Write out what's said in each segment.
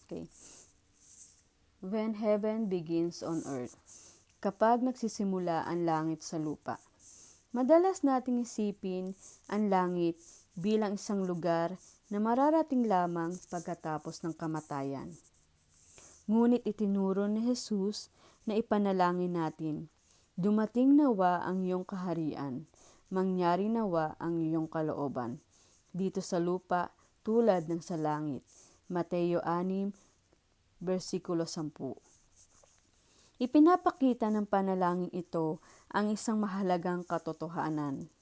Okay. When heaven begins on earth. Kapag nagsisimula ang langit sa lupa. Madalas nating isipin ang langit bilang isang lugar na mararating lamang pagkatapos ng kamatayan. Ngunit itinuro ni Jesus na ipanalangin natin, dumating nawa ang iyong kaharian, mangyari nawa ang iyong kalooban, dito sa lupa tulad ng sa langit. Mateo 6, versikulo 10. Ipinapakita ng panalangin ito ang isang mahalagang katotohanan.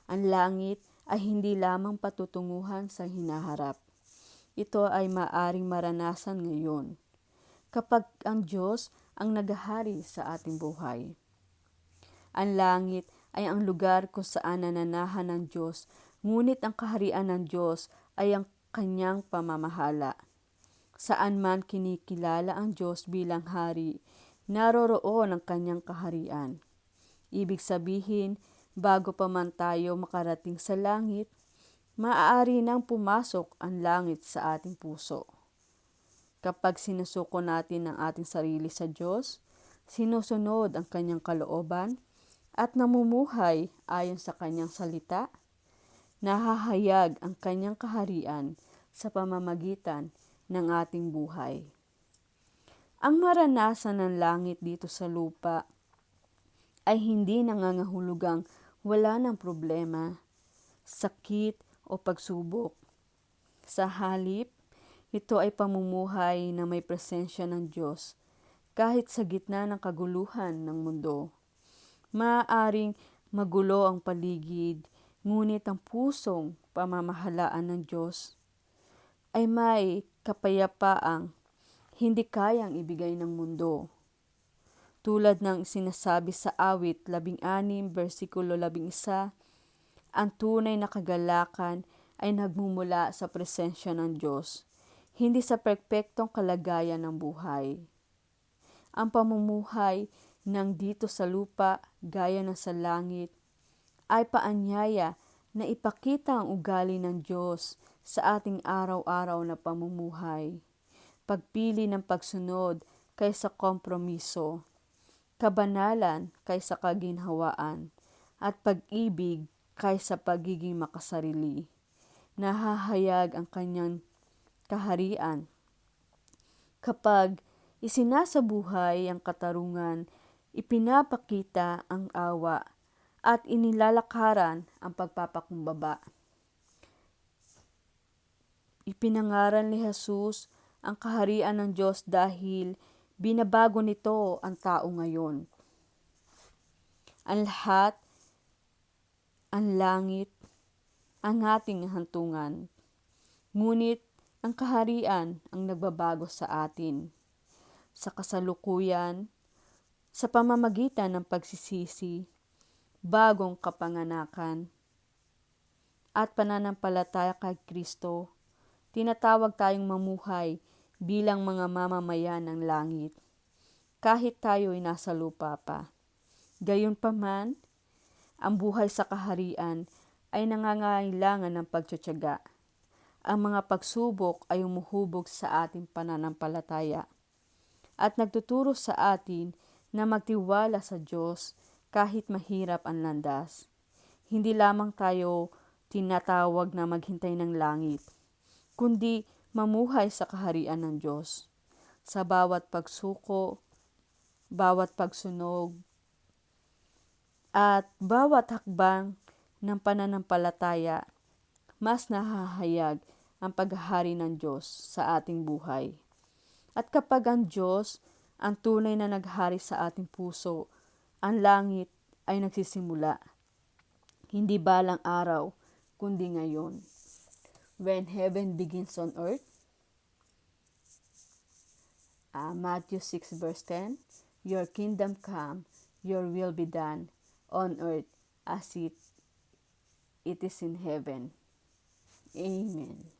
Ang langit ay hindi lamang patutunguhan sa hinaharap. Ito ay maaring maranasan ngayon, kapag ang Diyos ang naghahari sa ating buhay. Ang langit ay ang lugar kung saan nananahan ng Diyos, ngunit ang kaharian ng Diyos ay ang kanyang pamamahala. Saan man kinikilala ang Diyos bilang hari, naroroon ang kanyang kaharian. Ibig sabihin, bago pa man tayo makarating sa langit, maaari nang pumasok ang langit sa ating puso. Kapag sinusuko natin ang ating sarili sa Diyos, sinusunod ang kanyang kalooban, at namumuhay ayon sa kanyang salita, nahahayag ang kanyang kaharian sa pamamagitan ng ating buhay. Ang maranasan ng langit dito sa lupa ay hindi nangangahulugang wala ng problema, sakit o pagsubok. Sa halip, ito ay pamumuhay na may presensya ng Diyos kahit sa gitna ng kaguluhan ng mundo. Maaaring magulo ang paligid, ngunit ang pusong pamamahalaan ng Diyos ay may kapayapaang hindi kayang ibigay ng mundo. Tulad ng sinasabi sa awit 16, versikulo 11, ang tunay na kagalakan ay nagmumula sa presensya ng Diyos, hindi sa perpektong kalagayan ng buhay. Ang pamumuhay ng dito sa lupa, gaya ng sa langit, ay paanyaya na ipakita ang ugali ng Diyos sa ating araw-araw na pamumuhay. Pagpili ng pagsunod kaysa kompromiso, kabanalan kaysa kaginhawaan, at pag-ibig kaysa pagiging makasarili. Nahahayag ang kanyang kaharian. Kapag isinasabuhay ang katarungan, ipinapakita ang awa at inilalakaran ang pagpapakumbaba. Ipinangaral ni Jesus ang kaharian ng Diyos dahil binabago nito ang tao ngayon. Ang lahat, ang langit, ang ating hantungan. Ngunit ang kaharian ang nagbabago sa atin. Sa kasalukuyan, sa pamamagitan ng pagsisisi, bagong kapanganakan, at pananampalataya kay Kristo, tinatawag tayong mamuhay bilang mga mamamayan ng langit, kahit tayo'y nasa lupa pa. Gayunpaman, ang buhay sa kaharian ay nangangailangan ng pagtitiyaga. Ang mga pagsubok ay umuhubog sa ating pananampalataya at nagtuturo sa atin na magtiwala sa Diyos kahit mahirap ang landas. Hindi lamang tayo tinatawag na maghintay ng langit, kundi mamuhay sa kaharian ng Diyos. Sa bawat pagsuko, bawat pagsunog, at bawat hakbang ng pananampalataya, mas nahahayag ang paghahari ng Diyos sa ating buhay. At kapag ang Diyos ang tunay na naghari sa ating puso, ang langit ay nagsisimula. Hindi balang araw, kundi ngayon. When heaven begins on earth. Matthew 6 verse 10, your kingdom come, your will be done on earth as it is in heaven. Amen.